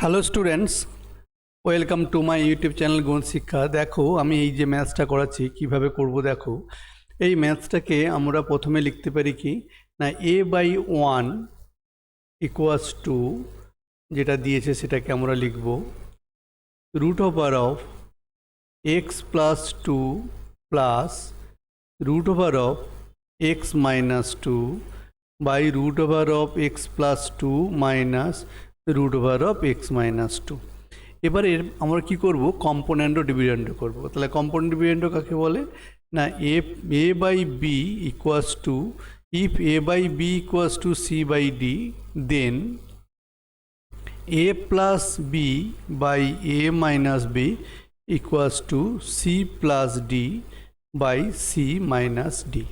Hello students, welcome to my YouTube channel গণিত শিক্ষা। দেখো আমি এই যে ম্যাথসটা করাচ্ছি কিভাবে করব। দেখো এই ম্যাথসটাকে আমরা প্রথমে লিখতে পারি কি না, a/1 ইকুয়ালস টু যেটা দিয়েছে সেটাকে আমরা লিখব root over of x plus two plus root over of x minus two by root over of x plus two minus root over of x minus two. এবার আমরা কি করব, কম্পোনেন্ট ও dividend করব। তাহলে কম্পোনেন্ট ডিভিডেন্ড কাকে বলে না, A by B equals to, if A by B equals to C by D, then A plus B by A minus B equals to C plus D by C minus D.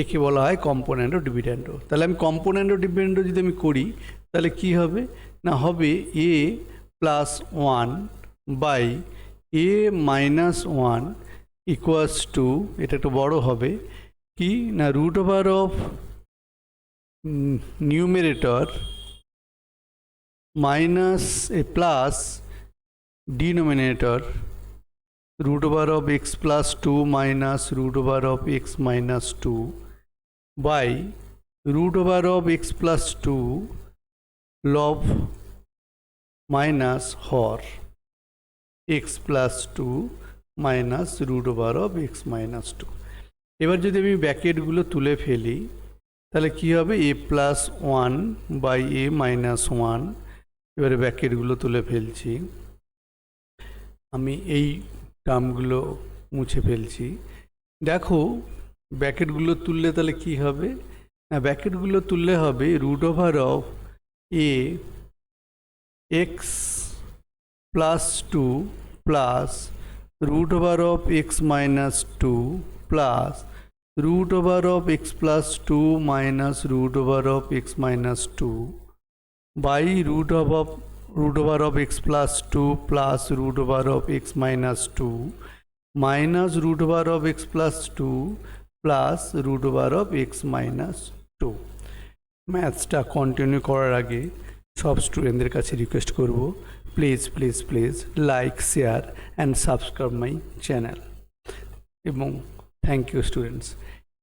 একে বলা হয় component ও dividend. তাহলে আমি component ও dividend যদি আমি করি তাহলে কি হবে না, হবে A plus one by A minus one equals to, এটা একটু বড় হবে কি না, root over of numerator minus A plus denominator root over of x plus 2 minus root over of x minus 2 by root over of x plus 2 log minus hor x plus 2 minus root over of x minus 2। এবার যদি আমি ব্র্যাকেটগুলো তুলে ফেলি তাহলে কি হবে, a plus 1 by a minus 1। এবারে ব্র্যাকেটগুলো তুলে ফেলছি, আমি এই টার্মগুলো মুছে ফেলছি। দেখো ব্র্যাকেটগুলো তুললে তাহলে কি হবে না, ব্র্যাকেটগুলো তুললে হবে root over of a x plus two plus root over of x minus two plus root over of x plus two minus root over of x minus two by root over of x plus 2 plus root over of x minus 2 minus root over of x plus 2 plus root over of x minus 2। ম্যাথসটা continue করার আগে সব স্টুডেন্টদের কাছে request করব, please please please like, share and subscribe my channel, এবং thank you students.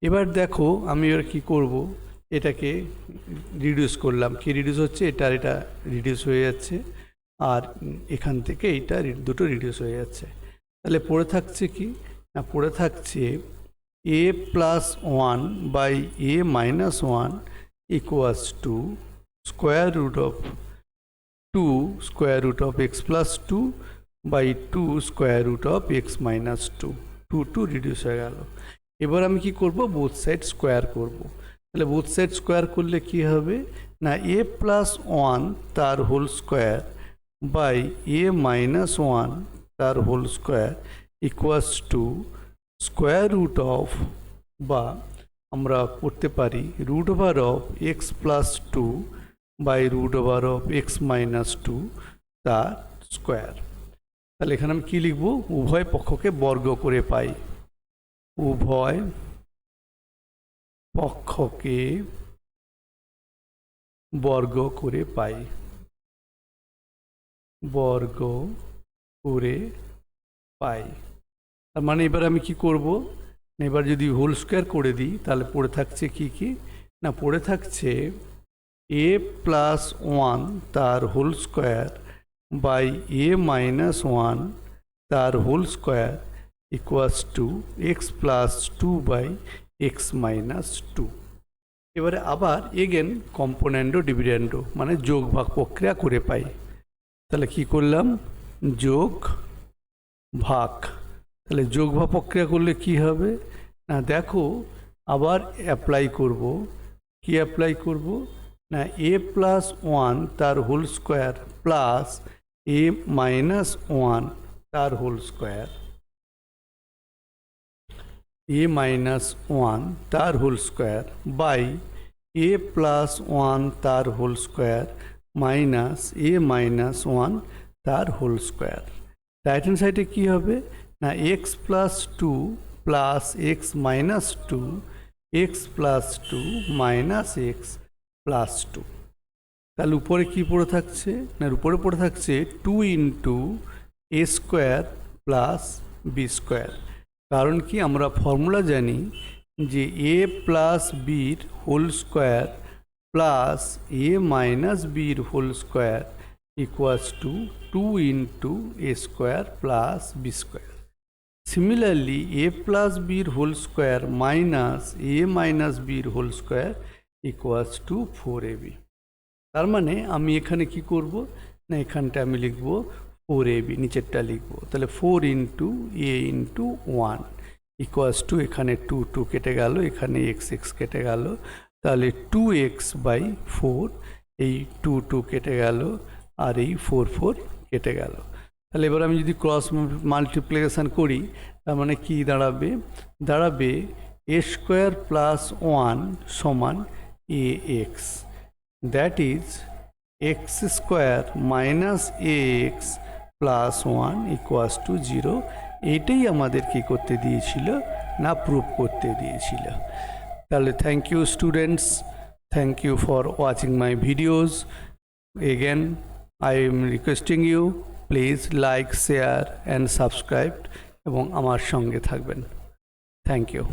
এবার দেখো আমি এবার কী করব, এটাকে রিডিউস করলাম। কি রিডিউস হচ্ছে, এটা রিডিউস হয়ে যাচ্ছে, আর এখান থেকে এইটা দুটো রিডিউস হয়ে যাচ্ছে। তাহলে পড়ে থাকছে কি না, পড়ে থাকছে A plus one by A minus one equals to square root of two square root of x plus two by two square root of x minus two. Two reduce হয়ে গেল। এবার আমি কি করব, বোথ সাইড স্কোয়ার করব। তাহলে both side square করলে কি হবে না, এ প্লাস ওয়ান তার whole square by A minus one তার whole square equals to square root of, বা আমরা করতে পারি root over of x plus two by root over of x minus two তার স্কোয়ার। তাহলে এখানে আমি কী লিখব, উভয় পক্ষকে বর্গ করে পাই, উভয় পক্ষকে বর্গ করে পাই, বর্গ করে পাই। তার মানে এবার আমি কি করব, এবার যদি হোল স্কোয়ার করে দিই তাহলে পড়ে থাকছে কি না, পড়ে থাকছে এ প্লাস ওয়ান তার whole square by A minus one তার whole square equals to x plus two by X minus two. এবারে আবার এগেন কম্পোনেন্ট ও ডিভিডেন্ড মানে যোগ ভাগ প্রক্রিয়া করে পাই। তাহলে কি করলাম, যোগ ভাগ। তাহলে যোগ ভাগ প্রক্রিয়া করলে কি হবে না, দেখো আবার অ্যাপ্লাই করব। কি অ্যাপ্লাই করব না, এ প্লাস ওয়ান তার whole square plus a minus one তার whole square, a minus one তার whole square by a plus one তার whole square minus a minus one তার হোল স্কোয়ার। রাইট হ্যান্ড সাইডে কী হবে না, x plus two plus x minus two x plus two minus x plus two. তাহলে উপরে কি পড়ে থাকছে, না উপরে পড়ে থাকছে 2 into a square plus b square. কারণ কি আমরা ফর্মুলা জানি যে এ প্লাস বির whole square plus a minus বির whole square equals to 2 into a square plus b square. Similarly, a plus b whole square minus a minus b whole square equals to 4ab। তার মানে আমি এখানে কি করব, না এখানটা আমি লিখব 4ab, নিচেরটা লিখব। তাহলে 4 ইন্টু এ ইন্টু 1 ইকুয়ালস টু, এখানে 2 কেটে গেল, এখানে x কেটে গেল, তাহলে 2x বাই 4, এই 2 কেটে গেল আর এই 4 কেটে গেল। তাহলে এবার আমি যদি ক্রস মাল্টিপ্লিকেশান করি, তার মানে কি দাঁড়াবে, দাঁড়াবে এ স্কোয়ার প্লাস 1 সমান A X, that is X square minus A x plus 1 equals to 0। এইটাই আমাদের কি করতে দিয়েছিল, না প্রুভ করতে দিয়েছিল। তাহলে thank you students, thank you for watching my videos. Again I am requesting you, please like, share and subscribe এবং আমার সঙ্গে থাকবেন। Thank you.